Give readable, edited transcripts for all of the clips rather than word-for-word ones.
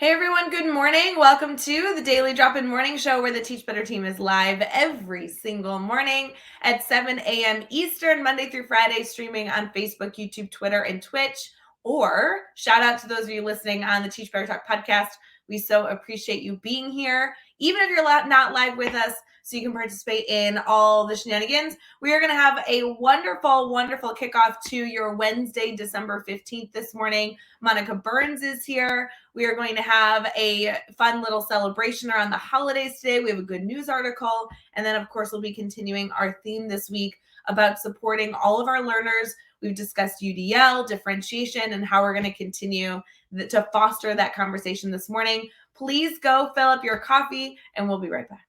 Hey everyone, good morning. Welcome to the Daily Drop-In Morning Show where the Teach Better team is live every single morning at 7 a.m. Eastern, Monday through Friday, streaming on Facebook, YouTube, Twitter, and Twitch. Or shout out to those of you listening on the Teach Better Talk podcast. We so appreciate you being here, even if you're not live with us, so you can participate in all the shenanigans. We are going to have a wonderful, wonderful kickoff to your Wednesday, December 15th this morning. Monica Burns is here. We are going to have a fun little celebration around the holidays today. We have a good news article. And then, of course, we'll be continuing our theme this week about supporting all of our learners. We've discussed UDL, differentiation, and how we're going to continue to foster that conversation this morning. Please go fill up your coffee, and we'll be right back.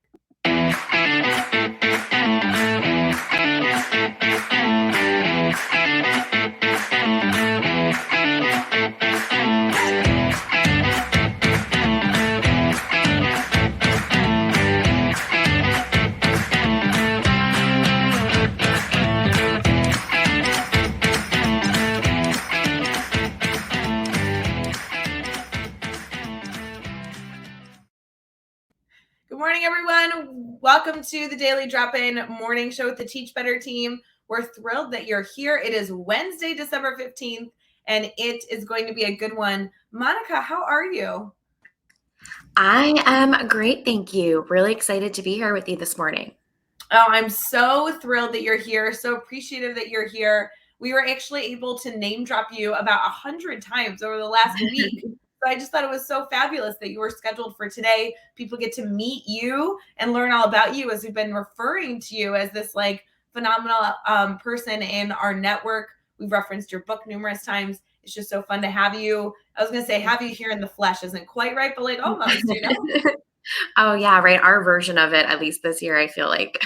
Good morning, everyone. Welcome to the Daily Drop-In Morning Show with the Teach Better team. We're thrilled that you're here. It is Wednesday, December 15th, and it is going to be a good one. Monica, how are you? I am great, thank you. Really excited to be here with you this morning. Oh, I'm so thrilled that you're here. So appreciative that you're here. We were actually able to name drop you about 100 times over the last week. So I just thought it was so fabulous that you were scheduled for today. People get to meet you and learn all about you as we've been referring to you as this phenomenal person in our network. We've referenced your book numerous times. It's just so fun to have you. I was going to say have you here in the flesh isn't quite right, but almost, Oh yeah, right. Our version of it, at least this year, I feel like.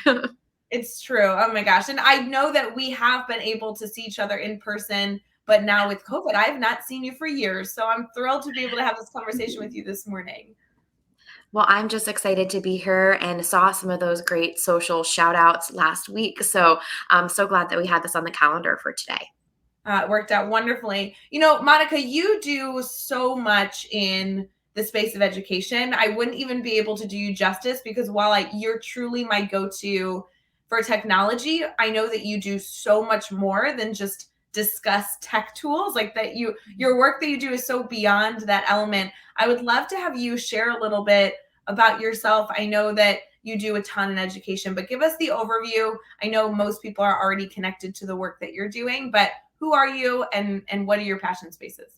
It's true. Oh my gosh. And I know that we have been able to see each other in person, but now with COVID, I have not seen you for years. So I'm thrilled to be able to have this conversation with you this morning. Well, I'm just excited to be here and saw some of those great social shout outs last week. So I'm so glad that we had this on the calendar for today. It worked out wonderfully. Monica, you do so much in the space of education. I wouldn't even be able to do you justice because while you're truly my go-to for technology, I know that you do so much more than just discuss tech tools. Your work that you do is so beyond that element. I would love to have you share a little bit about yourself. I know that you do a ton in education, but give us the overview. I know most people are already connected to the work that you're doing, but who are you and what are your passion spaces?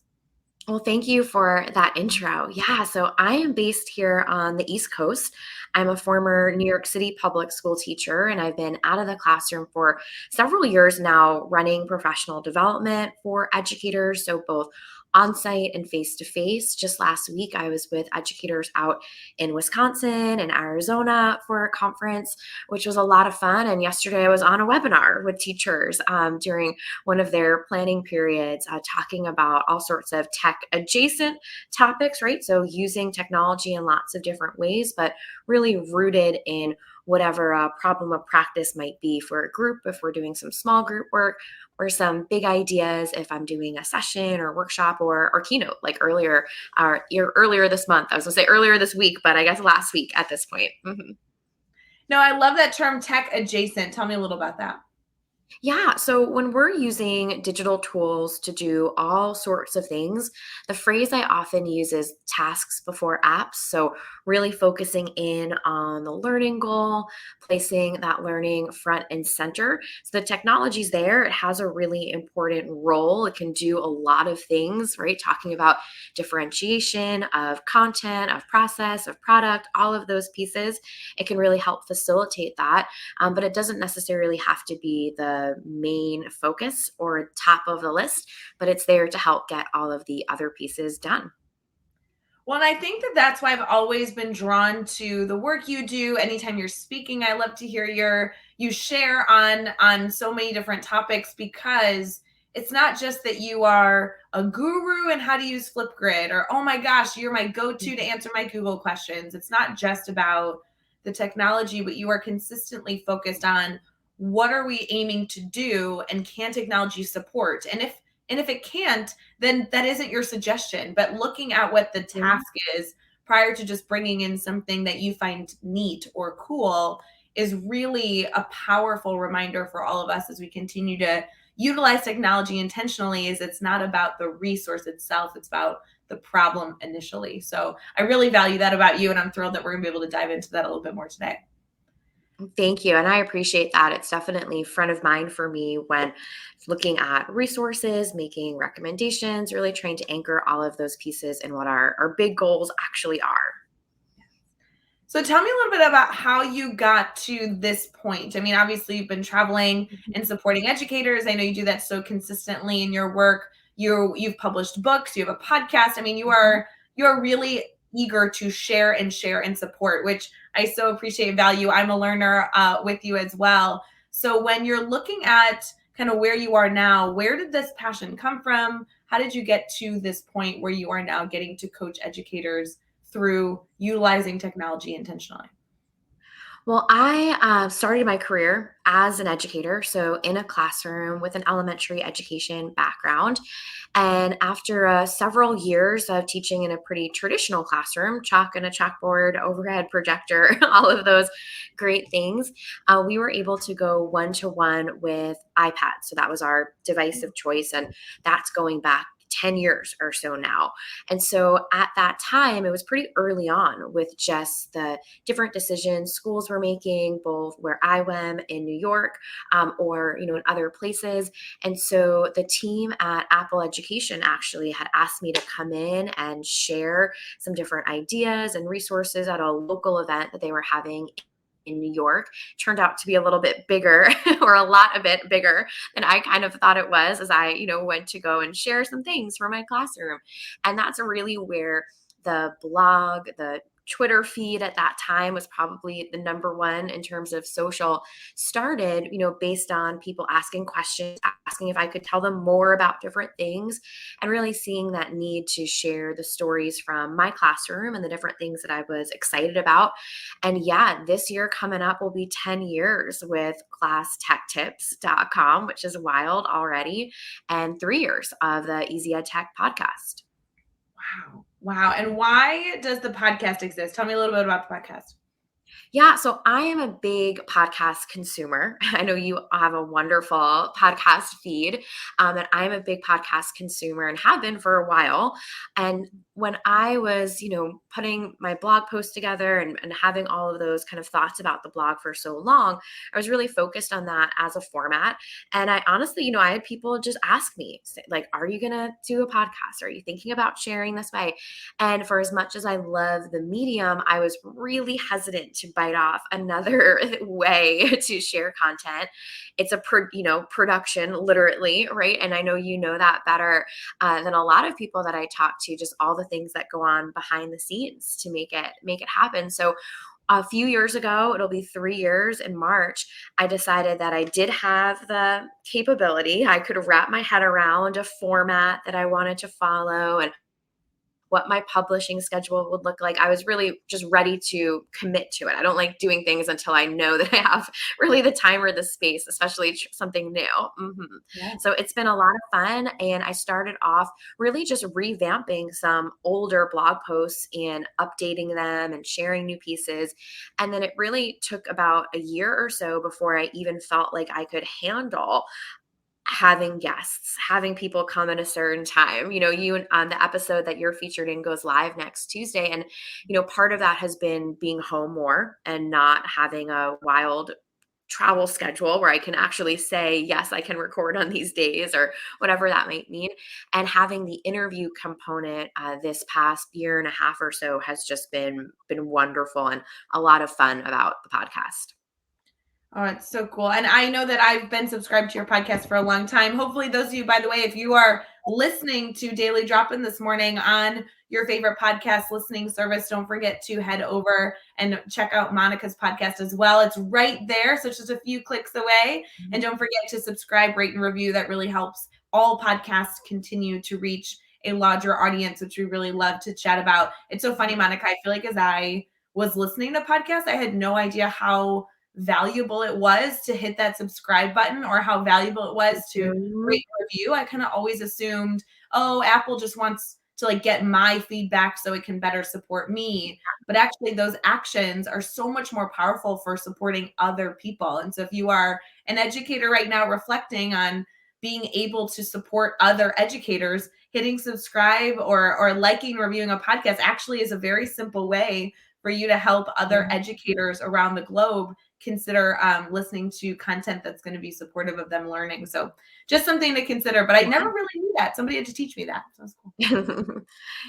Well, thank you for that intro. Yeah, so I am based here on the East Coast. I'm a former New York City public school teacher, and I've been out of the classroom for several years now, running professional development for educators, so both on-site and face-to-face. Just last week, I was with educators out in Wisconsin and Arizona for a conference, which was a lot of fun. And yesterday, I was on a webinar with teachers during one of their planning periods, talking about all sorts of tech adjacent topics, right? So using technology in lots of different ways, but really rooted in whatever problem of practice might be for a group, if we're doing some small group work, or some big ideas if I'm doing a session or workshop or keynote, like earlier this month. I was gonna say earlier this week, but I guess last week at this point. Mm-hmm. No, I love that term tech adjacent. Tell me a little about that. Yeah, so when we're using digital tools to do all sorts of things, the phrase I often use is tasks before apps. So, really focusing in on the learning goal, placing that learning front and center. So, the technology's there, it has a really important role. It can do a lot of things, right? Talking about differentiation of content, of process, of product, all of those pieces. It can really help facilitate that, but it doesn't necessarily have to be the main focus or top of the list, but it's there to help get all of the other pieces done. Well, and I think that that's why I've always been drawn to the work you do. Anytime you're speaking, I love to hear you share on so many different topics because it's not just that you are a guru in how to use Flipgrid or oh my gosh, you're my go-to to answer my Google questions. It's not just about the technology, but you are consistently focused on what are we aiming to do and can technology support? And And if it can't, then that isn't your suggestion. But looking at what the task is prior to just bringing in something that you find neat or cool is really a powerful reminder for all of us as we continue to utilize technology intentionally. Is it's not about the resource itself, it's about the problem initially. So I really value that about you, and I'm thrilled that we're gonna be able to dive into that a little bit more today. Thank you. And I appreciate that. It's definitely front of mind for me when looking at resources, making recommendations, really trying to anchor all of those pieces in what our big goals actually are. So tell me a little bit about how you got to this point. I mean, obviously you've been traveling and supporting educators. I know you do that so consistently in your work. You've published books, you have a podcast. I mean, you're really eager to share and support, which I so appreciate and value. I'm a learner with you as well. So when you're looking at kind of where you are now, where did this passion come from? How did you get to this point where you are now getting to coach educators through utilizing technology intentionally? Well, I started my career as an educator, so in a classroom with an elementary education background. And after several years of teaching in a pretty traditional classroom, chalk and a chalkboard, overhead projector, all of those great things, we were able to go one to one with iPad. So that was our device of choice. And that's going back 10 years or so now. And so at that time, it was pretty early on with just the different decisions schools were making, both where I am in New York or, in other places. And so the team at Apple Education actually had asked me to come in and share some different ideas and resources at a local event that they were having in New York. Turned out to be a little bit bigger or a lot of it bigger than I kind of thought it was as I, went to go and share some things for my classroom. And that's really where the blog, the Twitter feed at that time was probably the number one in terms of social started, based on people asking questions, asking if I could tell them more about different things, and really seeing that need to share the stories from my classroom and the different things that I was excited about. And yeah, this year coming up will be 10 years with classtechtips.com, which is wild already, and 3 years of the Easy Ed Tech podcast. Wow. Wow. And why does the podcast exist? Tell me a little bit about the podcast. Yeah, so I am a big podcast consumer. I know you have a wonderful podcast feed, and I'm a big podcast consumer and have been for a while. And when I was, putting my blog post together and having all of those kind of thoughts about the blog for so long, I was really focused on that as a format. And I honestly, I had people just ask me, like, are you going to do a podcast? Are you thinking about sharing this way? And for as much as I love the medium, I was really hesitant to bite off another way to share content. It's a production, literally, right? And I know you know that better than a lot of people that I talk to. Just all the things that go on behind the scenes to make it happen. So a few years ago, it'll be 3 years in March, I decided that I did have the capability. I could wrap my head around a format that I wanted to follow and what my publishing schedule would look like. I was really just ready to commit to it. I don't like doing things until I know that I have really the time or the space, especially something new. Yeah. So it's been a lot of fun. And I started off really just revamping some older blog posts and updating them and sharing new pieces. And then it really took about a year or so before I even felt like I could handle having guests, having people come at a certain time. You on the episode that you're featured in goes live next Tuesday. And, part of that has been being home more and not having a wild travel schedule where I can actually say, yes, I can record on these days or whatever that might mean. And having the interview component this past year and a half or so has just been wonderful and a lot of fun about the podcast. Oh, it's so cool. And I know that I've been subscribed to your podcast for a long time. Hopefully, those of you, by the way, if you are listening to Daily Drop In this morning on your favorite podcast listening service, don't forget to head over and check out Monica's podcast as well. It's right there. So it's just a few clicks away. And don't forget to subscribe, rate, and review. That really helps all podcasts continue to reach a larger audience, which we really love to chat about. It's so funny, Monica. I feel like as I was listening to podcasts, I had no idea how valuable it was to hit that subscribe button or how valuable it was to Mhm. rate and review. I kind of always assumed, oh, Apple just wants to like get my feedback so it can better support me. But actually, those actions are so much more powerful for supporting other people. And so, if you are an educator right now reflecting on being able to support other educators, hitting subscribe or liking, reviewing a podcast actually is a very simple way for you to help other educators around the globe consider listening to content that's going to be supportive of them learning. So just something to consider. But I never really knew that. Somebody had to teach me that. So that's cool.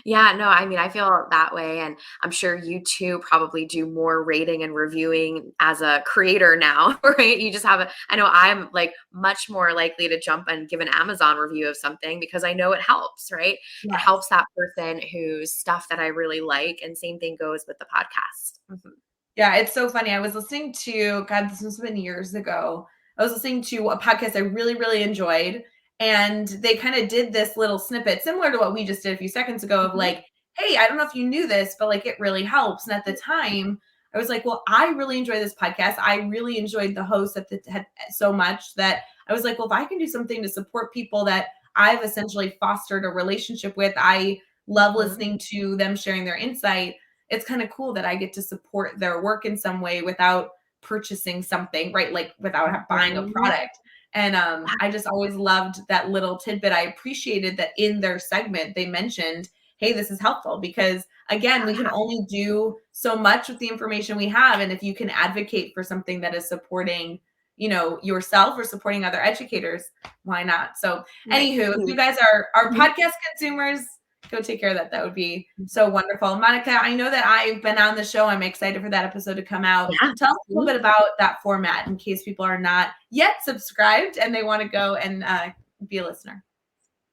Yeah, no, I mean, I feel that way, and I'm sure you too probably do more rating and reviewing as a creator now, right? You just have I know I'm like much more likely to jump and give an Amazon review of something because I know it helps, right? It Yes. helps that person whose stuff that I really like, and same thing goes with the podcast. Mhm. Yeah, it's so funny. I was listening to, God, this has been years ago. I was listening to a podcast I really, really enjoyed. And they kind of did this little snippet, similar to what we just did a few seconds ago, of Mhm. like, hey, I don't know if you knew this, but like it really helps. And at the time, I was like, well, I really enjoy this podcast. I really enjoyed the host at the had so much that I was like, well, if I can do something to support people that I've essentially fostered a relationship with, I love Mhm. listening to them sharing their insight. It's kind of cool that I get to support their work in some way without purchasing something, right? Like without buying a Mhm. product. And I just always loved that little tidbit. I appreciated that in their segment they mentioned, hey, this is helpful because again, we can only do so much with the information we have. And if you can advocate for something that is supporting, yourself or supporting other educators, why not? So Right. anywho, if you guys are Mhm. podcast consumers, go take care of that. That would be so wonderful. Monica, I know that I've been on the show. I'm excited for that episode to come out. Yeah. Tell us a little bit about that format in case people are not yet subscribed and they want to go and be a listener.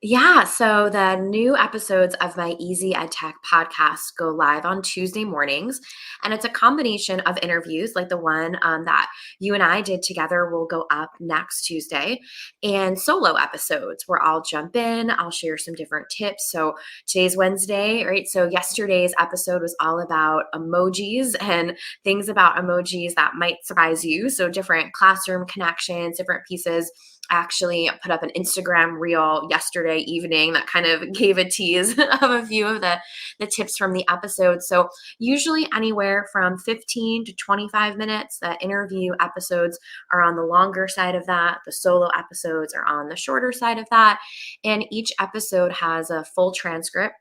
Yeah, so the new episodes of my Easy EdTech podcast go live on Tuesday mornings, and it's a combination of interviews like the one that you and I did together will go up next Tuesday, and solo episodes where I'll jump in, I'll share some different tips. So today's Wednesday, right? So yesterday's episode was all about emojis and things about emojis that might surprise you. So different classroom connections, different pieces. I actually put up an Instagram reel yesterday evening that kind of gave a tease of a few of the tips from the episode. So usually anywhere from 15 to 25 minutes. The interview episodes are on the longer side of that. The solo episodes are on the shorter side of that. And each episode has a full transcript.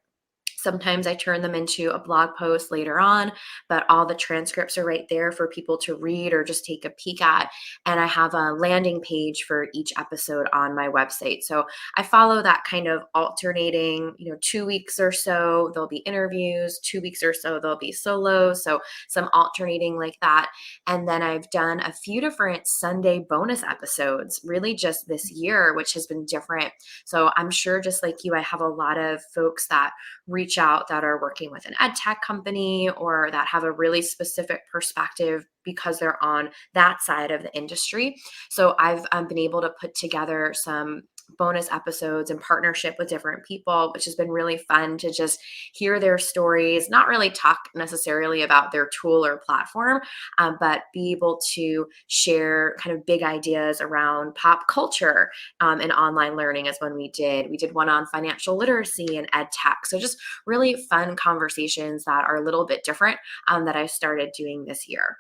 Sometimes I turn them into a blog post later on, but all the transcripts are right there for people to read or just take a peek at. And I have a landing page for each episode on my website. So I follow that kind of alternating, 2 weeks or so, there'll be interviews, 2 weeks or so, there'll be solos. So some alternating like that. And then I've done a few different Sunday bonus episodes, really just this year, which has been different. So I'm sure just like you, I have a lot of folks that reach out that are working with an ed tech company or that have a really specific perspective because they're on that side of the industry. So I've been able to put together some bonus episodes in partnership with different people, which has been really fun to just hear their stories, not really talk necessarily about their tool or platform, but be able to share kind of big ideas around pop culture and online learning as when we did one on financial literacy and ed tech. So just really fun conversations that are a little bit different that I started doing this year.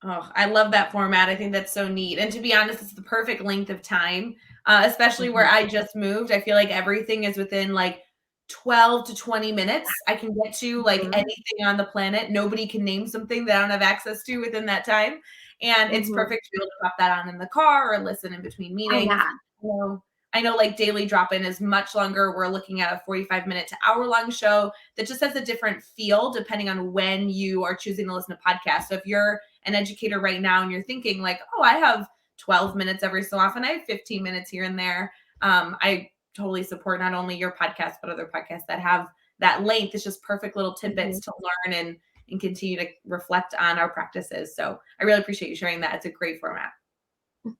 Oh, I love that format. I think that's so neat. And to be honest, it's the perfect length of time, especially where Mhm. I just moved. I feel like everything is within like 12 to 20 minutes. I can get to like Mhm. anything on the planet. Nobody can name something that I don't have access to within that time. And it's Mhm. perfect to be able to pop that on in the car or listen in between Oh meetings. yeah. I know like daily drop in is much longer. We're looking at a 45-minute to hour long show that just has a different feel depending on when you are choosing to listen to podcasts. So if you're an educator right now and you're thinking like, oh, I have 12 minutes every so often, I have 15 minutes here and there. I totally support not only your podcast, but other podcasts that have that length. It's just perfect little tidbits Mhm. to learn and continue to reflect on our practices. So I really appreciate you sharing that. It's a great format.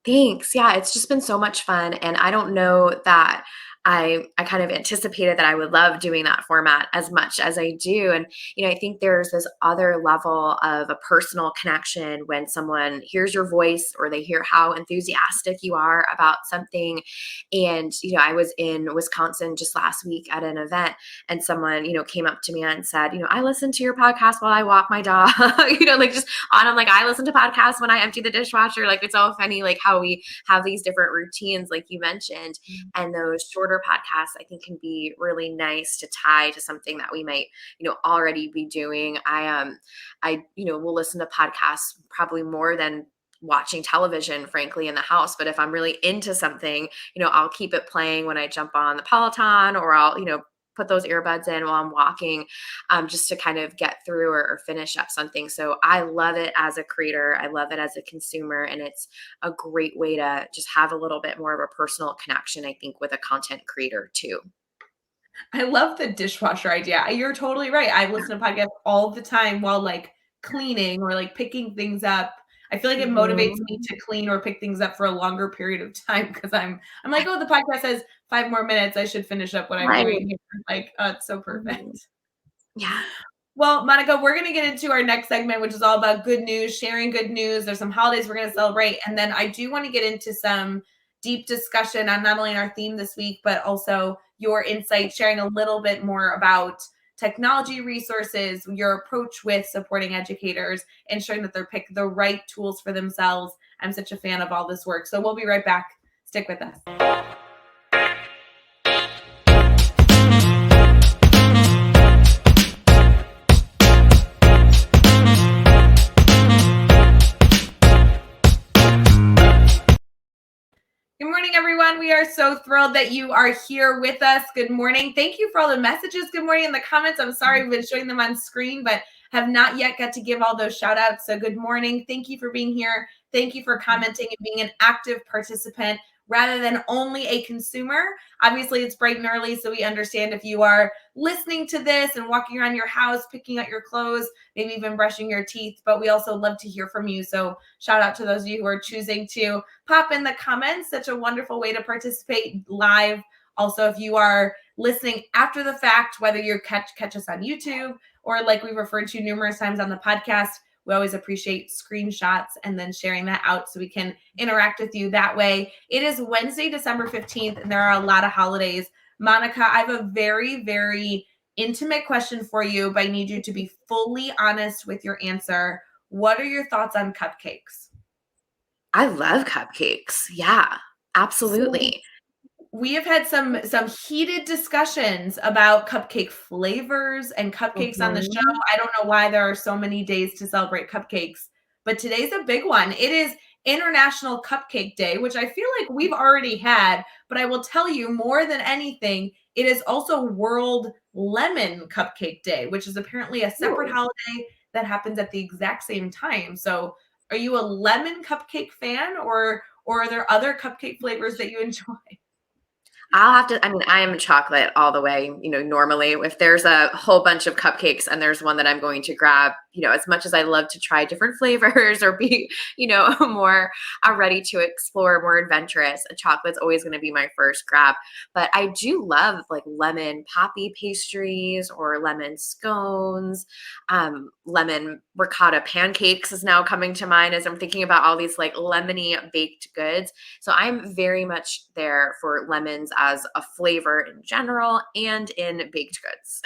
Thanks. Yeah, it's just been so much fun. And I don't know that I kind of anticipated that I would love doing that format as much as I do. And, I think there's this other level of a personal connection when someone hears your voice or they hear how enthusiastic you are about something. And, I was in Wisconsin just last week at an event, and someone, came up to me and said, I listen to your podcast while I walk my dog, like just on, I'm like, I listen to podcasts when I empty the dishwasher. Like, it's all funny, like how we have these different routines, like you mentioned. And those shorter podcasts, I think, can be really nice to tie to something that we might, already be doing. Will listen to podcasts probably more than watching television, frankly, in the house. But if I'm really into something, I'll keep it playing when I jump on the Peloton, or I'll, put those earbuds in while I'm walking, just to kind of get through or finish up something. So I love it as a creator. I love it as a consumer. And it's a great way to just have a little bit more of a personal connection, I think, with a content creator too. I love the dishwasher idea. You're totally right. I listen to podcasts all the time while like cleaning or like picking things up. I feel like it motivates me to clean or pick things up for a longer period of time, because I'm like, oh, the podcast has 5 more minutes. I should finish up what I'm doing here. Like, it's so perfect. Yeah. Well, Monica, we're going to get into our next segment, which is all about good news, sharing good news. There's some holidays we're going to celebrate. And then I do want to get into some deep discussion on not only our theme this week, but also your insight, sharing a little bit more about technology resources, your approach with supporting educators, ensuring that they're picking the right tools for themselves. I'm such a fan of all this work. So we'll be right back. Stick with us. Good morning, everyone. We are so thrilled that you are here with us. Good morning. Thank you for all the messages. Good morning in the comments. I'm sorry we've been showing them on screen, but have not yet got to give all those shout outs. So good morning. Thank you for being here. Thank you for commenting and being an active participant rather than only a consumer. Obviously, it's bright and early, so we understand if you are listening to this and walking around your house, picking out your clothes, maybe even brushing your teeth, but we also love to hear from you. So shout out to those of you who are choosing to pop in the comments. Such a wonderful way to participate live. Also, if you are listening after the fact, whether you catch us on YouTube or like we referred to numerous times on the podcast, we always appreciate screenshots and then sharing that out so we can interact with you that way. It is Wednesday, December 15th, and there are a lot of holidays. Monica, I have a very, very intimate question for you, but I need you to be fully honest with your answer. What are your thoughts on cupcakes? I love cupcakes. Yeah, absolutely. We have had some heated discussions about cupcake flavors and cupcakes on the show. I don't know why there are so many days to celebrate cupcakes, but today's a big one. It is International Cupcake Day, which I feel like we've already had, but I will tell you more than anything, it is also World Lemon Cupcake Day, which is apparently a separate holiday that happens at the exact same time. So are you a lemon cupcake fan, or are there other cupcake flavors that you enjoy? I am chocolate all the way, normally. If there's a whole bunch of cupcakes and there's one that I'm going to grab, as much as I love to try different flavors or be, more ready to explore, more adventurous, a chocolate's always going to be my first grab. But I do love like lemon poppy pastries or lemon scones. Lemon ricotta pancakes is now coming to mind as I'm thinking about all these like lemony baked goods. So I'm very much there for lemons as a flavor in general and in baked goods.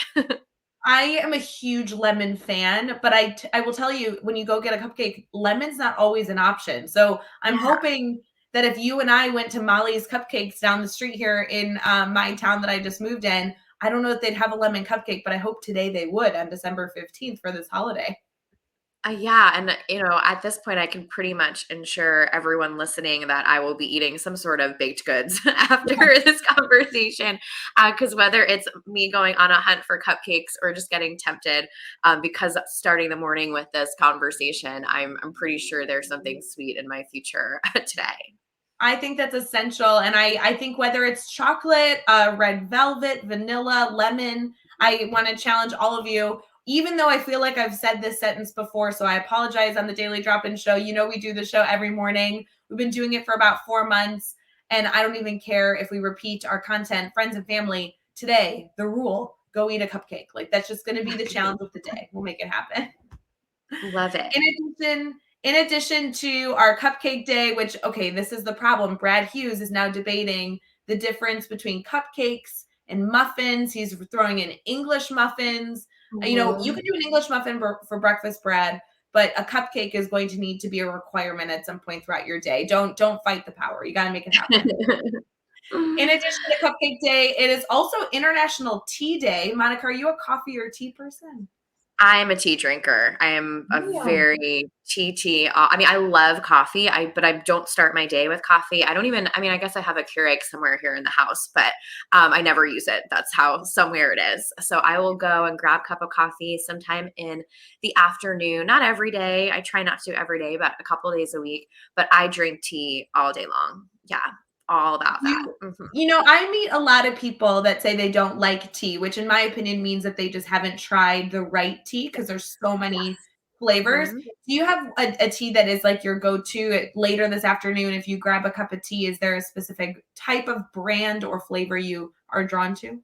I am a huge lemon fan, but I will tell you, when you go get a cupcake, lemon's not always an option. So I'm hoping that if you and I went to Molly's Cupcakes down the street here in my town that I just moved in, I don't know if they'd have a lemon cupcake, but I hope today they would on December 15th for this holiday. Yeah. And, at this point, I can pretty much ensure everyone listening that I will be eating some sort of baked goods after this conversation. Because whether it's me going on a hunt for cupcakes or just getting tempted, because starting the morning with this conversation, I'm pretty sure there's something sweet in my future today. I think that's essential. And I think whether it's chocolate, red velvet, vanilla, lemon, I want to challenge all of you, even though I feel like I've said this sentence before. So I apologize on the Daily Drop-In Show. We do the show every morning. We've been doing it for about 4 months. And I don't even care if we repeat our content, friends and family. Today, the rule, go eat a cupcake. Like that's just going to be the challenge of the day. We'll make it happen. Love it. In addition to our cupcake day, which, okay, this is the problem. Brad Hughes is now debating the difference between cupcakes and muffins. He's throwing in English muffins. You know, you can do an English muffin for breakfast, Brad, but a cupcake is going to need to be a requirement at some point throughout your day. Don't fight the power. You got to make it happen. In addition to Cupcake Day, it is also International Tea Day. Monica, are you a coffee or tea person? I am a tea drinker. I am a very tea. I mean, I love coffee, but I don't start my day with coffee. I guess I have a Keurig somewhere here in the house, but I never use it. That's how somewhere it is. So I will go and grab a cup of coffee sometime in the afternoon. Not every day. I try not to every day, but a couple days a week. But I drink tea all day long. Yeah. All about that. You know, I meet a lot of people that say they don't like tea, which in my opinion means that they just haven't tried the right tea because there's so many flavors. Do you have a tea that is like your go-to later this afternoon? If you grab a cup of tea, is there a specific type of brand or flavor you are drawn to?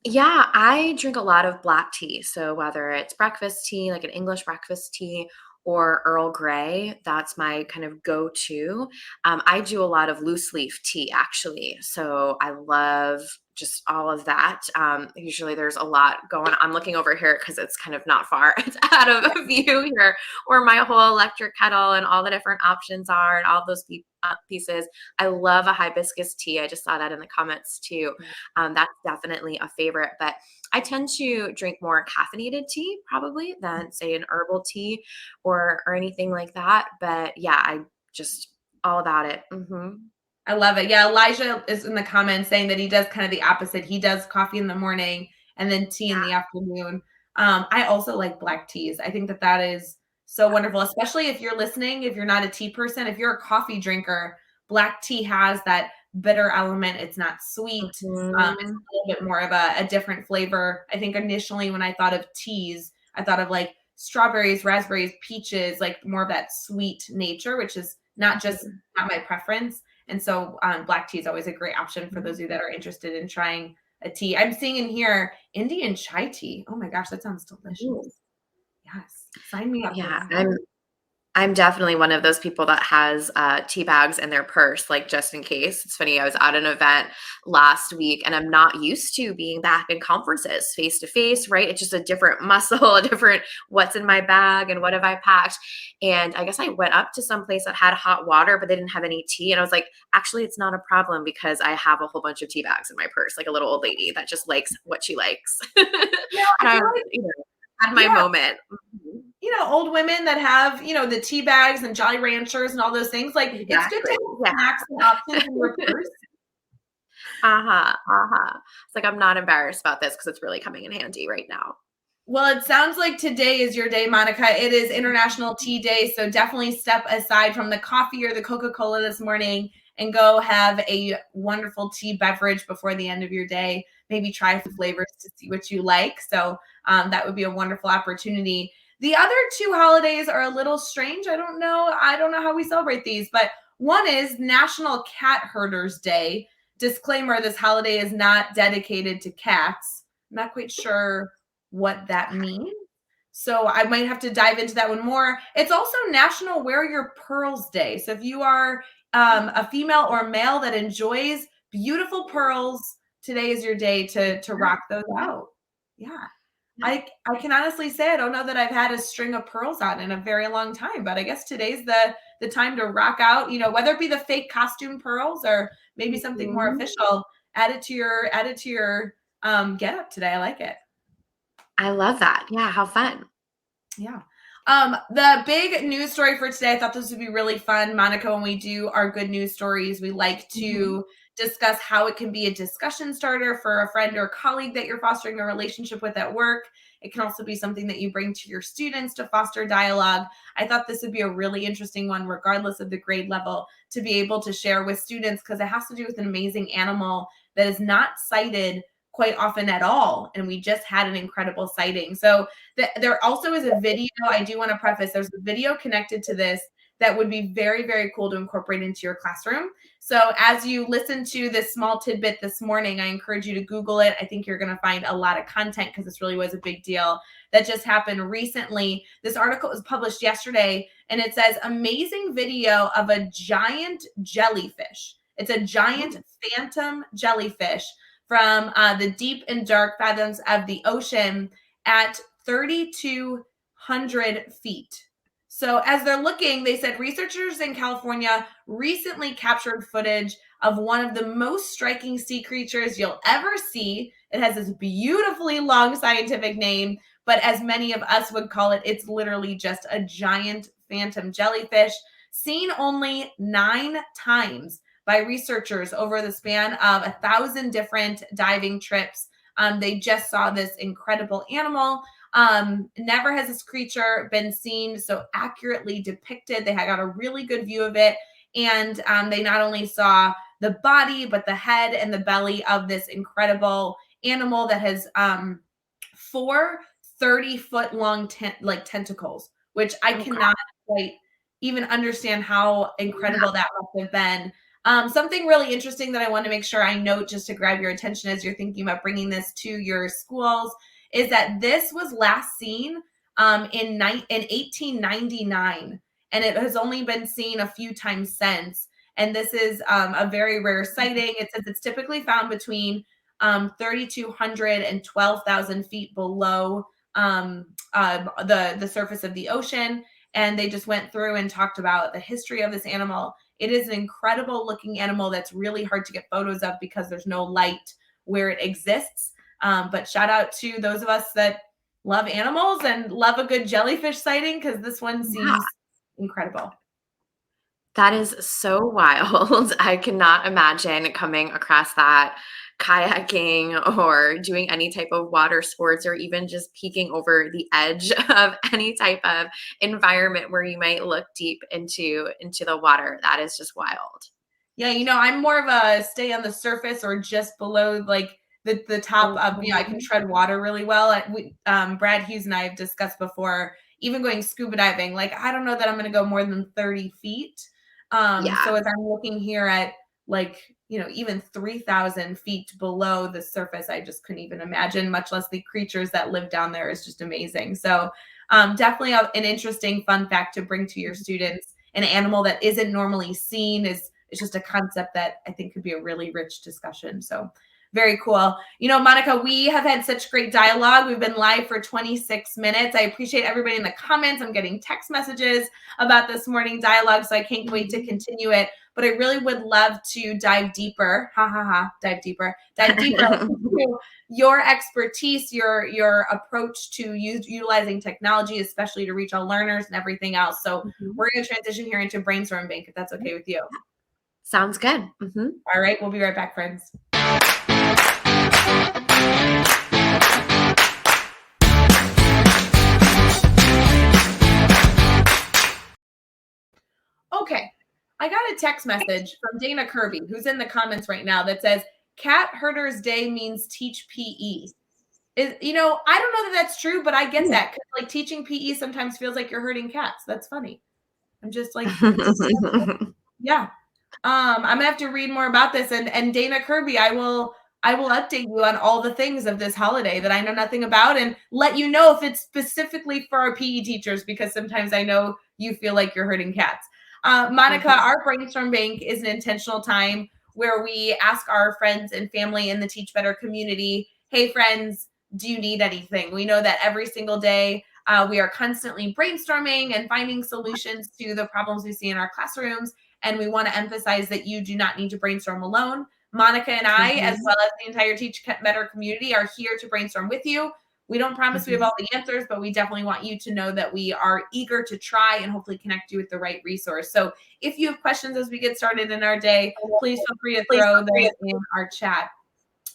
Yeah, I drink a lot of black tea. So whether it's breakfast tea, like an English breakfast tea, or Earl Grey, that's my kind of go-to. I do a lot of loose leaf tea, actually. So I love just all of that. Usually there's a lot going on. I'm looking over here because it's kind of not far. It's out of view here where my whole electric kettle and all the different options are and all those pieces. I love a hibiscus tea. I just saw that in the comments too. That's definitely a favorite, but I tend to drink more caffeinated tea probably than say an herbal tea or anything like that. But yeah, I just all about it. I love it. Yeah, Elijah is in the comments saying that he does kind of the opposite. He does coffee in the morning and then tea in the afternoon. I also like black teas. I think that is so wonderful, especially if you're listening, if you're not a tea person, if you're a coffee drinker, black tea has that bitter element. It's not sweet. It's a little bit more of a different flavor. I think initially when I thought of teas, I thought of like strawberries, raspberries, peaches, like more of that sweet nature, which is not my preference. And so black tea is always a great option for those of you that are interested in trying a tea. I'm seeing in here Indian chai tea. Oh my gosh, that sounds delicious. Ooh. Yes. Sign me up. Yeah, I'm definitely one of those people that has tea bags in their purse, like just in case. It's funny, I was at an event last week and I'm not used to being back in conferences face to face, right? It's just a different muscle, a different what's in my bag and what have I packed. And I guess I went up to some place that had hot water, but they didn't have any tea. And I was like, actually, it's not a problem because I have a whole bunch of tea bags in my purse, like a little old lady that just likes what she likes. Yeah, I had my moment. You know, old women that have, you know, the tea bags and Jolly Ranchers and all those things. Like it's good to have snacks and options in your purse. It's like I'm not embarrassed about this because it's really coming in handy right now. Well, it sounds like today is your day, Monica. It is International Tea Day. So definitely step aside from the coffee or the Coca-Cola this morning and go have a wonderful tea beverage before the end of your day. Maybe try some flavors to see what you like. So that would be a wonderful opportunity. The other two holidays are a little strange. I don't know how we celebrate these, but one is National Cat Herders Day. Disclaimer, this holiday is not dedicated to cats. I'm not quite sure what that means. So I might have to dive into that one more. It's also National Wear Your Pearls Day. So if you are a female or male that enjoys beautiful pearls, today is your day to rock those out. Yeah. I can honestly say I don't know that I've had a string of pearls on in a very long time, but I guess today's the time to rock out, you know, whether it be the fake costume pearls or maybe something more official, add it to your get up today. I like it. I love that. Yeah, how fun. Yeah. The big news story for today, I thought this would be really fun. Monica, when we do our good news stories, we like to discuss how it can be a discussion starter for a friend or colleague that you're fostering a relationship with at work. It can also be something that you bring to your students to foster dialogue. I thought this would be a really interesting one, regardless of the grade level, to be able to share with students because it has to do with an amazing animal that is not cited quite often at all. And we just had an incredible sighting. So there also is a video. I do want to preface, there's a video connected to this that would be very, very cool to incorporate into your classroom. So as you listen to this small tidbit this morning, I encourage you to Google it. I think you're going to find a lot of content because this really was a big deal that just happened recently. This article was published yesterday, and it says amazing video of a giant jellyfish. It's a giant phantom jellyfish from the deep and dark fathoms of the ocean at 3,200 feet. So as they're looking, they said researchers in California recently captured footage of one of the most striking sea creatures you'll ever see. It has this beautifully long scientific name, but as many of us would call it, it's literally just a giant phantom jellyfish, seen only 9 times by researchers over the span of 1,000 different diving trips. They just saw this incredible animal. Never has this creature been seen so accurately depicted. They had got a really good view of it. And they not only saw the body, but the head and the belly of this incredible animal that has 4 30-foot long tentacles, which I cannot quite even understand how incredible that must have been. Something really interesting that I want to make sure I note just to grab your attention as you're thinking about bringing this to your schools is that this was last seen in 1899, and it has only been seen a few times since. And this is a very rare sighting. It says it's typically found between 3,200 and 12,000 feet below the surface of the ocean. And they just went through and talked about the history of this animal. It is an incredible looking animal that's really hard to get photos of because there's no light where it exists. But shout out to those of us that love animals and love a good jellyfish sighting because this one seems incredible. That is so wild. I cannot imagine coming across that kayaking or doing any type of water sports or even just peeking over the edge of any type of environment where you might look deep into the water. That is just wild. Yeah, I'm more of a stay on the surface or just below like the top of, I can tread water really well. Brad Hughes and I have discussed before, even going scuba diving, like I don't know that I'm going to go more than 30 feet. So as I'm looking here at even 3,000 feet below the surface, I just couldn't even imagine, much less the creatures that live down there is just amazing. So definitely an interesting fun fact to bring to your students. An animal that isn't normally seen is just a concept that I think could be a really rich discussion. So very cool. Monica, we have had such great dialogue. We've been live for 26 minutes. I appreciate everybody in the comments. I'm getting text messages about this morning dialogue, so I can't wait to continue it. But I really would love to dive deeper. Dive deeper into your expertise, your approach to utilizing technology, especially to reach our learners and everything else. So we're going to transition here into Brainstorm Bank, if that's okay with you. Sounds good. All right. We'll be right back, friends. Okay, I got a text message from Dana Kirby, who's in the comments right now, that says Cat Herders Day means teach PE. I don't know that that's true, but I get that because like teaching PE sometimes feels like you're herding cats. That's funny. I'm just like, yeah. I'm gonna have to read more about this. And Dana Kirby, I will update you on all the things of this holiday that I know nothing about and let you know if it's specifically for our PE teachers, because sometimes I know you feel like you're herding cats. Monica, our Brainstorm Bank is an intentional time where we ask our friends and family in the Teach Better community, hey friends, do you need anything? We know that every single day we are constantly brainstorming and finding solutions to the problems we see in our classrooms. And we want to emphasize that you do not need to brainstorm alone. Monica and I, as well as the entire Teach Better community, are here to brainstorm with you. We don't promise we have all the answers, but we definitely want you to know that we are eager to try and hopefully connect you with the right resource. So if you have questions as we get started in our day, please feel free to throw them in our chat.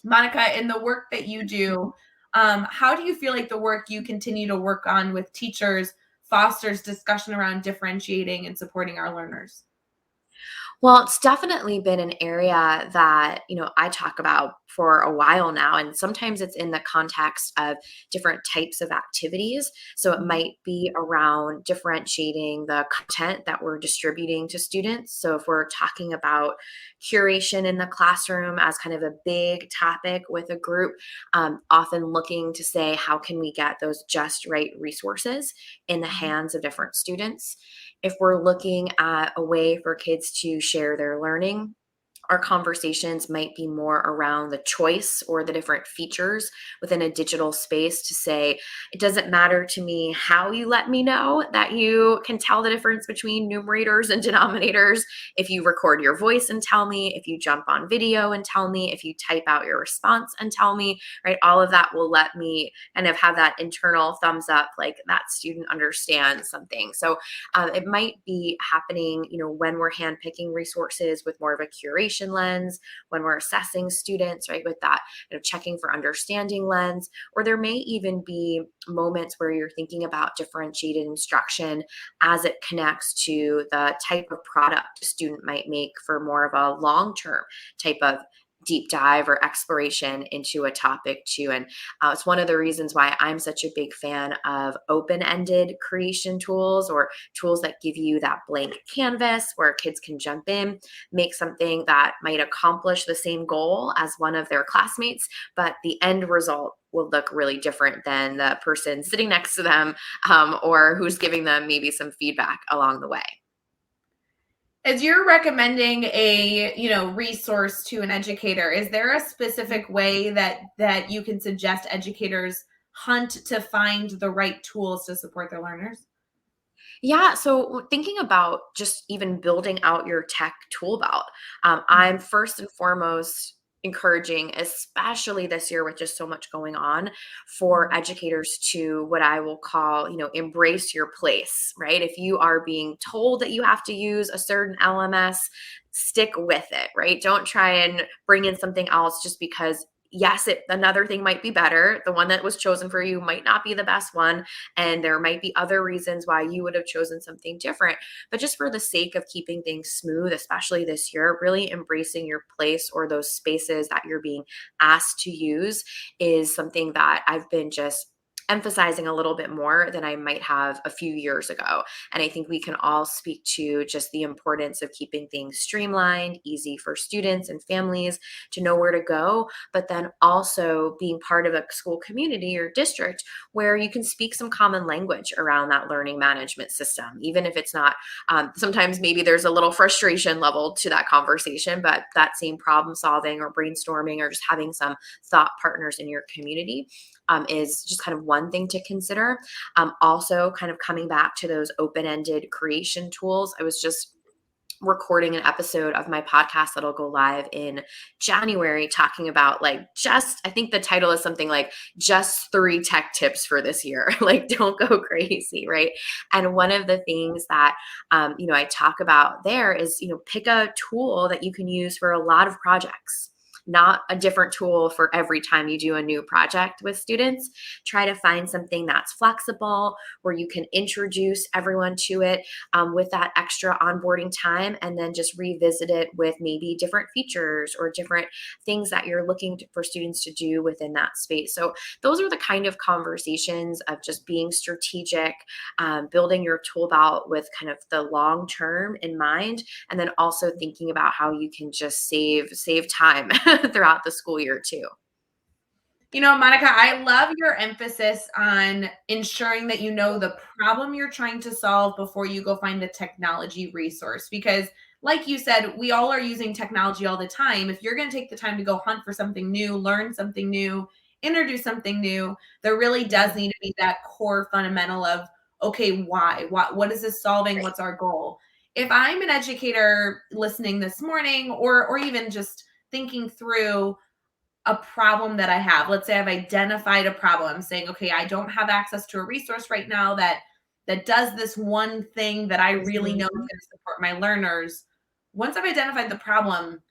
Monica, in the work that you do, how do you feel like the work you continue to work on with teachers fosters discussion around differentiating and supporting our learners? Well, it's definitely been an area that, I talk about for a while now. And sometimes it's in the context of different types of activities. So it might be around differentiating the content that we're distributing to students. So if we're talking about curation in the classroom as kind of a big topic with a group, often looking to say, how can we get those just right resources in the hands of different students? If we're looking at a way for kids to share their learning, our conversations might be more around the choice or the different features within a digital space to say, it doesn't matter to me how you let me know that you can tell the difference between numerators and denominators. If you record your voice and tell me, if you jump on video and tell me, if you type out your response and tell me, right? All of that will let me kind of have that internal thumbs up, like that student understands something. So it might be happening, when we're handpicking resources with more of a curation lens, when we're assessing students, right, with that checking for understanding lens, or there may even be moments where you're thinking about differentiated instruction as it connects to the type of product a student might make for more of a long-term type of deep dive or exploration into a topic too. And it's one of the reasons why I'm such a big fan of open-ended creation tools, or tools that give you that blank canvas where kids can jump in, make something that might accomplish the same goal as one of their classmates, but the end result will look really different than the person sitting next to them, or who's giving them maybe some feedback along the way. As you're recommending a, resource to an educator, is there a specific way that you can suggest educators hunt to find the right tools to support their learners? Yeah, so thinking about just even building out your tech tool belt, I'm first and foremost encouraging, especially this year with just so much going on, for educators to what I will call, embrace your place, right? If you are being told that you have to use a certain LMS, stick with it, right? Don't try and bring in something else just because yes, another thing might be better. The one that was chosen for you might not be the best one. And there might be other reasons why you would have chosen something different. But just for the sake of keeping things smooth, especially this year, really embracing your place or those spaces that you're being asked to use is something that I've been just emphasizing a little bit more than I might have a few years ago. And I think we can all speak to just the importance of keeping things streamlined, easy for students and families to know where to go, but then also being part of a school community or district where you can speak some common language around that learning management system, even if it's not, sometimes maybe there's a little frustration level to that conversation, but that same problem solving or brainstorming or just having some thought partners in your community is just kind of one thing to consider. Also, kind of coming back to those open-ended creation tools. I was just recording an episode of my podcast that'll go live in January talking about I think the title is something like just 3 tech tips for this year. Don't go crazy, right? And one of the things that, I talk about there is, pick a tool that you can use for a lot of projects, not a different tool for every time you do a new project with students. Try to find something that's flexible where you can introduce everyone to it with that extra onboarding time, and then just revisit it with maybe different features or different things that you're looking for students to do within that space. So those are the kind of conversations of just being strategic, building your tool belt with kind of the long term in mind, and then also thinking about how you can just save time throughout the school year too. Monica, I love your emphasis on ensuring that you know the problem you're trying to solve before you go find the technology resource. Because like you said, we all are using technology all the time. If you're going to take the time to go hunt for something new, learn something new, introduce something new, there really does need to be that core fundamental of, okay, why? What is this solving? What's our goal? If I'm an educator listening this morning, or even just thinking through a problem that I have. Let's say I've identified a problem, saying, okay, I don't have access to a resource right now that does this one thing that I really know is going to support my learners. Once I've identified the problem,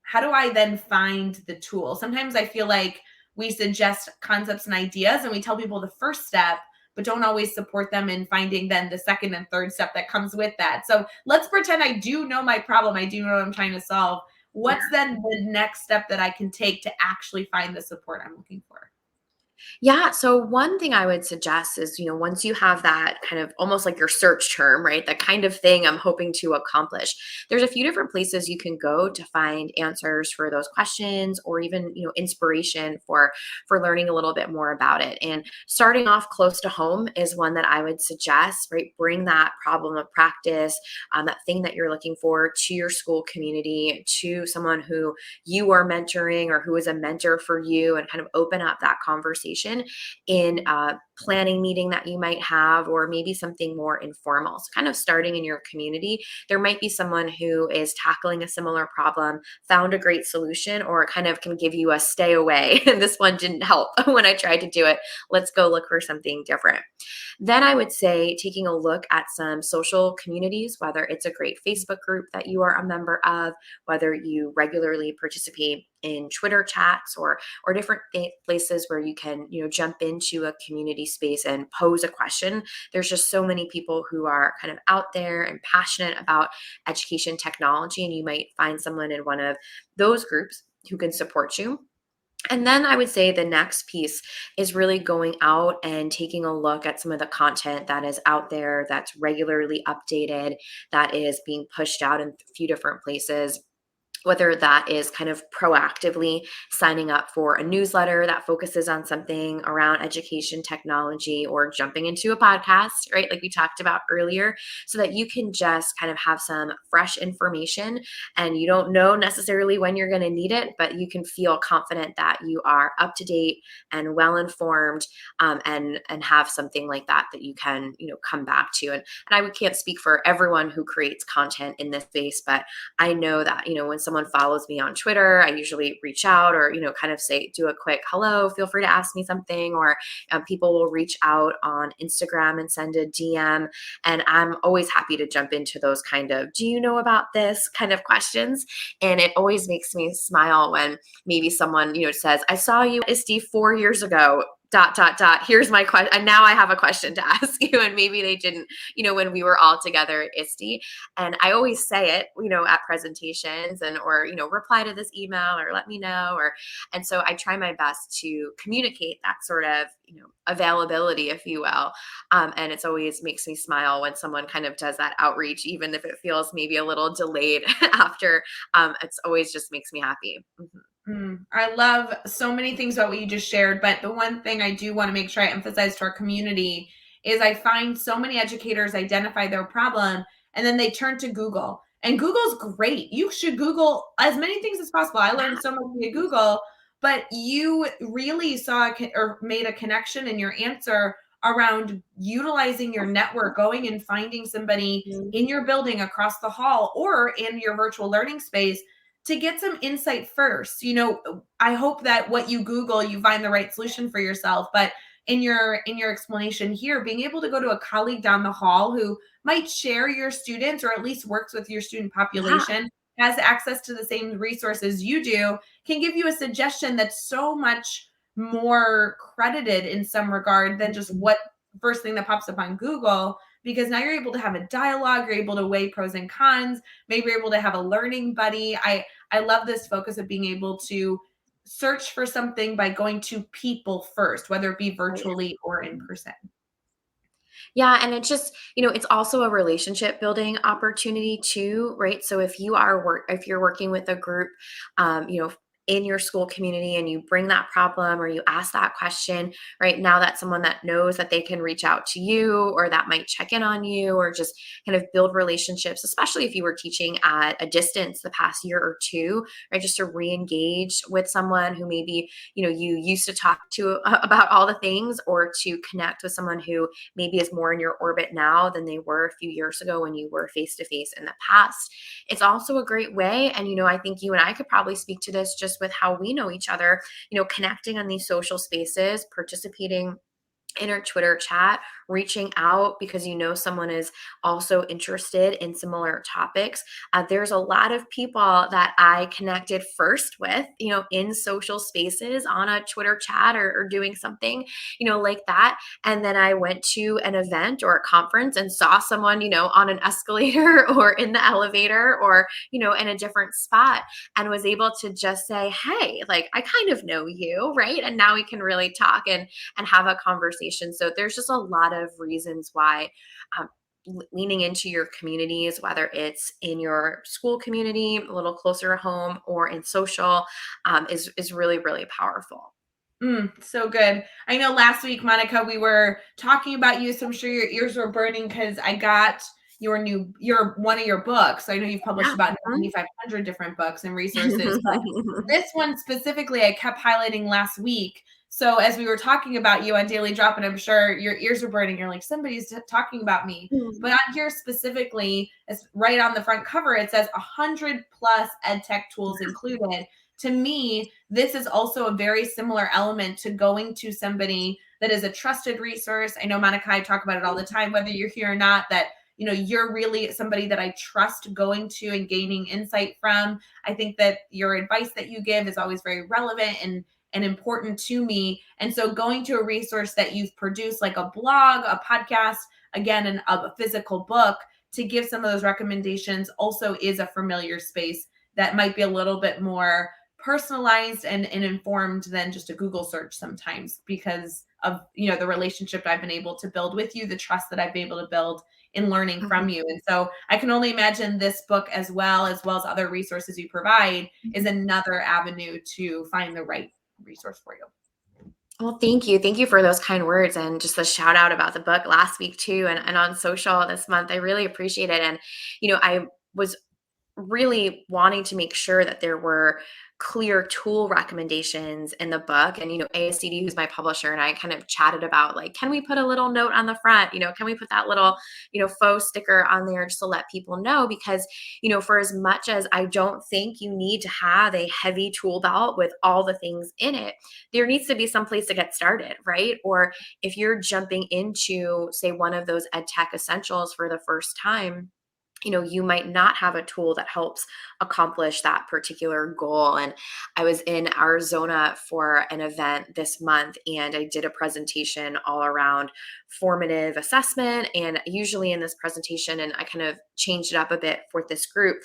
how do I then find the tool? Sometimes I feel like we suggest concepts and ideas and we tell people the first step, but don't always support them in finding then the second and third step that comes with that. So let's pretend I do know my problem. I do know what I'm trying to solve. what's then the next step that I can take to actually find the support I'm looking for? Yeah. So one thing I would suggest is, once you have that kind of almost like your search term, right? The kind of thing I'm hoping to accomplish, there's a few different places you can go to find answers for those questions or even, inspiration for learning a little bit more about it. And starting off close to home is one that I would suggest, right? Bring that problem of practice, that thing that you're looking for to your school community, to someone who you are mentoring or who is a mentor for you, and kind of open up that conversation in a planning meeting that you might have, or maybe something more informal. So kind of starting in your community, there might be someone who is tackling a similar problem, found a great solution, or kind of can give you a stay away. And this one didn't help when I tried to do it. Let's go look for something different. Then I would say taking a look at some social communities, whether it's a great Facebook group that you are a member of, whether you regularly participate in Twitter chats or different places where you can jump into a community space and pose a question. There's just so many people who are kind of out there and passionate about education technology, and you might find someone in one of those groups who can support you. And then I would say the next piece is really going out and taking a look at some of the content that is out there, that's regularly updated, that is being pushed out in a few different places, whether that is kind of proactively signing up for a newsletter that focuses on something around education technology, or jumping into a podcast, right? Like we talked about earlier, so that you can just kind of have some fresh information, and you don't know necessarily when you're going to need it, but you can feel confident that you are up to date and well informed, and have something like that you can, come back to. And I can't speak for everyone who creates content in this space, but I know that, when someone follows me on Twitter, I usually reach out, or, kind of say, do a quick hello, feel free to ask me something, or people will reach out on Instagram and send a DM. And I'm always happy to jump into those kind of, do you know about this kind of questions? And it always makes me smile when maybe someone, says, I saw you at ISTE 4 years ago, ... Here's my question. And now I have a question to ask you. And maybe they didn't, when we were all together at ISTE. And I always say it, at presentations, or reply to this email, or let me know. And so I try my best to communicate that sort of, availability, if you will. And it's always makes me smile when someone kind of does that outreach, even if it feels maybe a little delayed after. It's always just makes me happy. Mm-hmm. I love so many things about what you just shared, but the one thing I do want to make sure I emphasize to our community is I find so many educators identify their problem and then they turn to Google. And Google's great. You should Google as many things as possible. I learned so much via Google, but you really saw or made a connection in your answer around utilizing your network, going and finding somebody in your building across the hall or in your virtual learning space to get some insight first. I hope that what you Google, you find the right solution for yourself. But in your explanation here, being able to go to a colleague down the hall who might share your students, or at least works with your student population, has access to the same resources you do, can give you a suggestion that's so much more credited in some regard than just what first thing that pops up on Google, because now you're able to have a dialogue, you're able to weigh pros and cons, maybe you're able to have a learning buddy. I love this focus of being able to search for something by going to people first, whether it be virtually or in person. Yeah, and it's just, it's also a relationship building opportunity too, right? So if you're working with a group, in your school community, and you bring that problem or you ask that question, right? Now that's someone that knows that they can reach out to you, or that might check in on you, or just kind of build relationships, especially if you were teaching at a distance the past year or two, right? Just to re-engage with someone who maybe, you used to talk to about all the things, or to connect with someone who maybe is more in your orbit now than they were a few years ago when you were face to face in the past. It's also a great way. And, I think you and I could probably speak to this just with how we know each other, connecting on these social spaces, participating in our Twitter chat, reaching out because you know someone is also interested in similar topics. There's a lot of people that I connected first with, in social spaces on a Twitter chat or doing something, like that. And then I went to an event or a conference and saw someone, on an escalator or in the elevator or, in a different spot, and was able to just say, hey, like, I kind of know you, right? And now we can really talk and have a conversation. So there's just a lot of reasons why um, leaning into your communities, whether it's in your school community, a little closer to home, or in social, is really, really powerful. So good. I know last week, Monica, we were talking about you, so I'm sure your ears were burning because I got one of your books. I know you've published about 9,500 different books and resources, but this one specifically I kept highlighting last week. So as we were talking about you on Daily Drop, and I'm sure your ears are burning, you're like, somebody's talking about me. But on here specifically, it's right on the front cover, it says 100 plus ed tech tools included. To me, this is also a very similar element to going to somebody that is a trusted resource. I know Monica, I talk about it all the time, whether you're here or not, that you're really somebody that I trust going to and gaining insight from. I think that your advice that you give is always very relevant and important to me. And so going to a resource that you've produced, like a blog, a podcast, again, a physical book, to give some of those recommendations also is a familiar space that might be a little bit more personalized and informed than just a Google search sometimes, because of the relationship I've been able to build with you, the trust that I've been able to build in learning from you. And so I can only imagine this book, as well as other resources you provide, is another avenue to find the right resource for you. Well, thank you. Thank you for those kind words, and just the shout out about the book last week too, and on social this month. I really appreciate it. And, I was really wanting to make sure that there were clear tool recommendations in the book. And, ASCD, who's my publisher, and I kind of chatted about, like, can we put a little note on the front? Can we put that little, faux sticker on there just to let people know? Because, for as much as I don't think you need to have a heavy tool belt with all the things in it, there needs to be some place to get started, right? Or if you're jumping into, say, one of those ed tech essentials for the first time, you might not have a tool that helps accomplish that particular goal. And I was in Arizona for an event this month, and I did a presentation all around formative assessment. And usually in this presentation, and I kind of changed it up a bit for this group,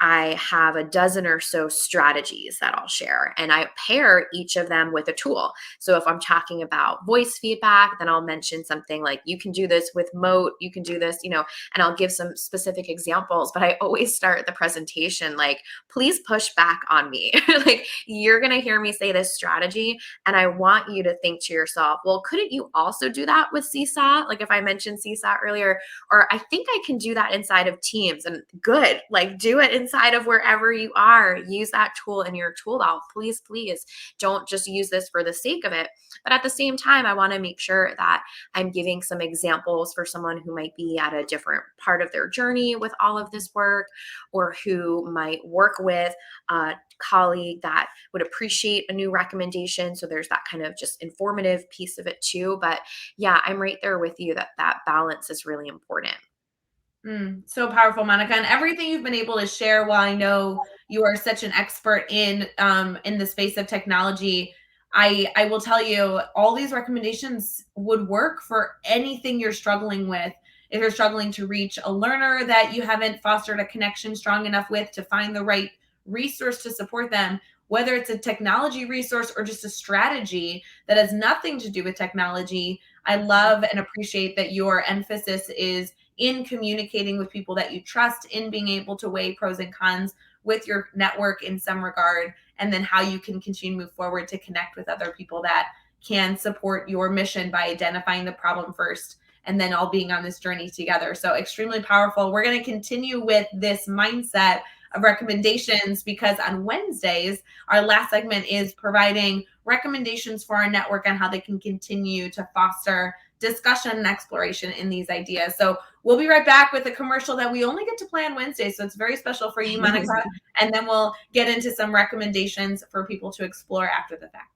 I have a dozen or so strategies that I'll share, and I pair each of them with a tool. So if I'm talking about voice feedback, then I'll mention something like, you can do this with Mote, you can do this, and I'll give some specific examples. But I always start the presentation like, please push back on me. Like, you're going to hear me say this strategy, and I want you to think to yourself, well, couldn't you also do that with Seesaw? Like, if I mentioned Seesaw earlier, or I think I can do that inside of Teams. And good, like, do it inside of wherever you are. Use that tool in your tool belt. Please, please don't just use this for the sake of it. But at the same time, I want to make sure that I'm giving some examples for someone who might be at a different part of their journey with all of this work, or who might work with a colleague that would appreciate a new recommendation. So there's that kind of just informative piece of it too. But yeah, I'm right there with you that balance is really important. So powerful, Monica, and everything you've been able to share. While I know you are such an expert in the space of technology, I will tell you, all these recommendations would work for anything you're struggling with. If you're struggling to reach a learner that you haven't fostered a connection strong enough with to find the right resource to support them, whether it's a technology resource or just a strategy that has nothing to do with technology, I love and appreciate that your emphasis is in communicating with people that you trust, in being able to weigh pros and cons with your network in some regard, and then how you can continue to move forward to connect with other people that can support your mission by identifying the problem first, and then all being on this journey together. So extremely powerful. We're going to continue with this mindset of recommendations, because on Wednesdays, our last segment is providing recommendations for our network on how they can continue to foster discussion and exploration in these ideas. So we'll be right back with a commercial that we only get to play on Wednesday. So it's very special for you, Monica. And then we'll get into some recommendations for people to explore after the fact.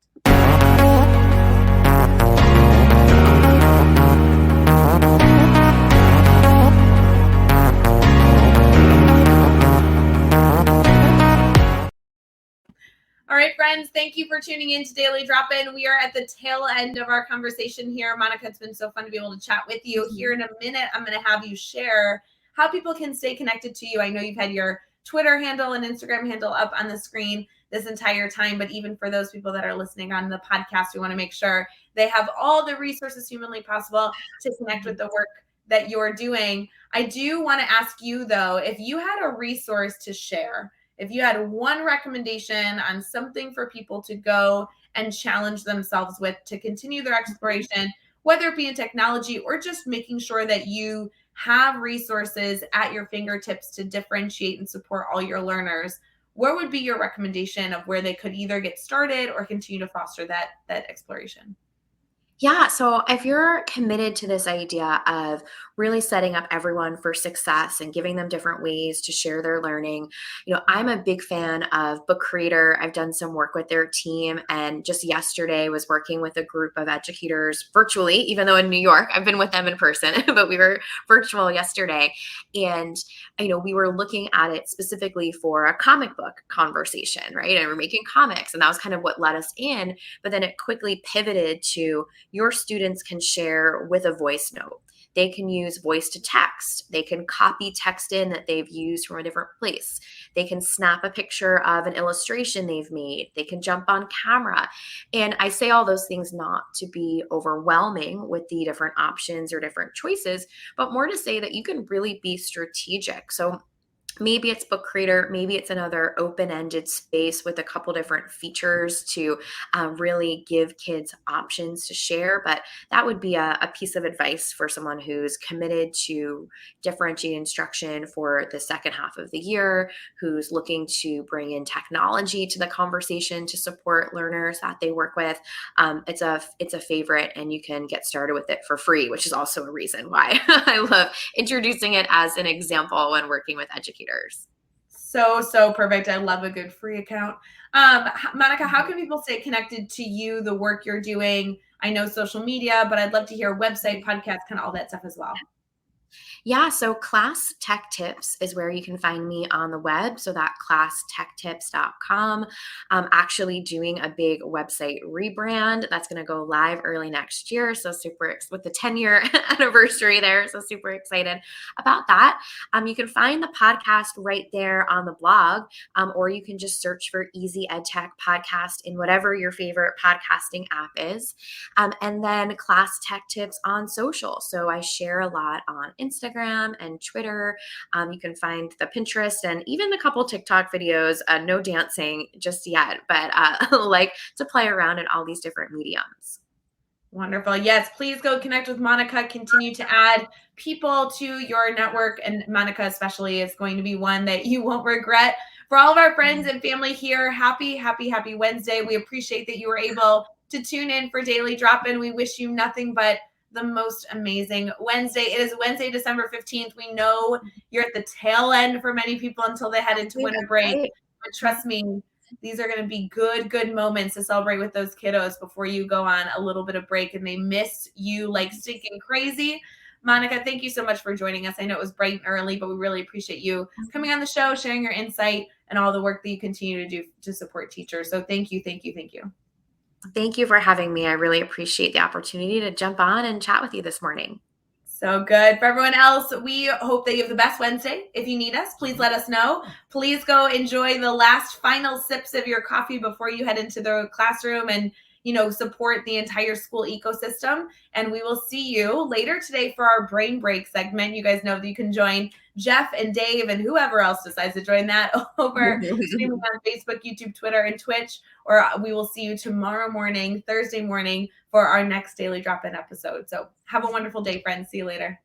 friends. Thank you for tuning in to Daily Drop-In. We are at the tail end of our conversation here. Monica, it's been so fun to be able to chat with you. Here in a minute, I'm going to have you share how people can stay connected to you. I know you've had your Twitter handle and Instagram handle up on the screen this entire time, but even for those people that are listening on the podcast, we want to make sure they have all the resources humanly possible to connect with the work that you're doing. I do want to ask you, though, if you had a resource to share, if you had one recommendation on something for people to go and challenge themselves with to continue their exploration, whether it be in technology or just making sure that you have resources at your fingertips to differentiate and support all your learners, what would be your recommendation of where they could either get started or continue to foster that exploration? Yeah. So if you're committed to this idea of really setting up everyone for success and giving them different ways to share their learning, I'm a big fan of Book Creator. I've done some work with their team, and just yesterday was working with a group of educators virtually, even though in New York, I've been with them in person, but we were virtual yesterday. And, we were looking at it specifically for a comic book conversation, right? And we're making comics, and that was kind of what led us in. But then it quickly pivoted to your students can share with a voice note. They can use voice to text. They can copy text in that they've used from a different place. They can snap a picture of an illustration they've made. They can jump on camera. And I say all those things not to be overwhelming with the different options or different choices, but more to say that you can really be strategic. So maybe it's Book Creator, maybe it's another open-ended space with a couple different features to really give kids options to share. But that would be a piece of advice for someone who's committed to differentiated instruction for the second half of the year, who's looking to bring in technology to the conversation to support learners that they work with. It's a favorite, and you can get started with it for free, which is also a reason why I love introducing it as an example when working with educators. So perfect. I love a good free account. Monica, how can people stay connected to you, the work you're doing? I know social media, but I'd love to hear website, podcast, kind of all that stuff as well. Yeah, so Class Tech Tips is where you can find me on the web. So that classtechtips.com. I'm actually doing a big website rebrand that's going to go live early next year. So with the 10-year anniversary there. So super excited about that. You can find the podcast right there on the blog, or you can just search for Easy EdTech Podcast in whatever your favorite podcasting app is. And then Class Tech Tips on social. So I share a lot on Instagram and Twitter. You can find the Pinterest and even a couple TikTok videos. No dancing just yet, but like to play around in all these different mediums. Wonderful. Yes, please go connect with Monica. Continue to add people to your network, and Monica especially is going to be one that you won't regret. For all of our friends and family here, happy Wednesday. We appreciate that you were able to tune in for Daily Drop-In. We wish you nothing but the most amazing Wednesday. It is Wednesday, December 15th. We know you're at the tail end for many people until they head into winter break. But trust me, these are going to be good moments to celebrate with those kiddos before you go on a little bit of break and they miss you like stinking crazy. Monica, thank you so much for joining us. I know it was bright and early, but we really appreciate you coming on the show, sharing your insight and all the work that you continue to do to support teachers. So thank you. Thank you for having me. I really appreciate the opportunity to jump on and chat with you this morning. So good. For everyone else, we hope that you have the best Wednesday. If you need us, please let us know. Please go enjoy the last final sips of your coffee before you head into the classroom and support the entire school ecosystem. And we will see you later today for our Brain Break segment. You guys know that you can join Jeff and Dave and whoever else decides to join that over streaming on Facebook, YouTube, Twitter, and Twitch. Or we will see you tomorrow morning, Thursday morning, for our next Daily Drop-In episode. So have a wonderful day, friends. See you later.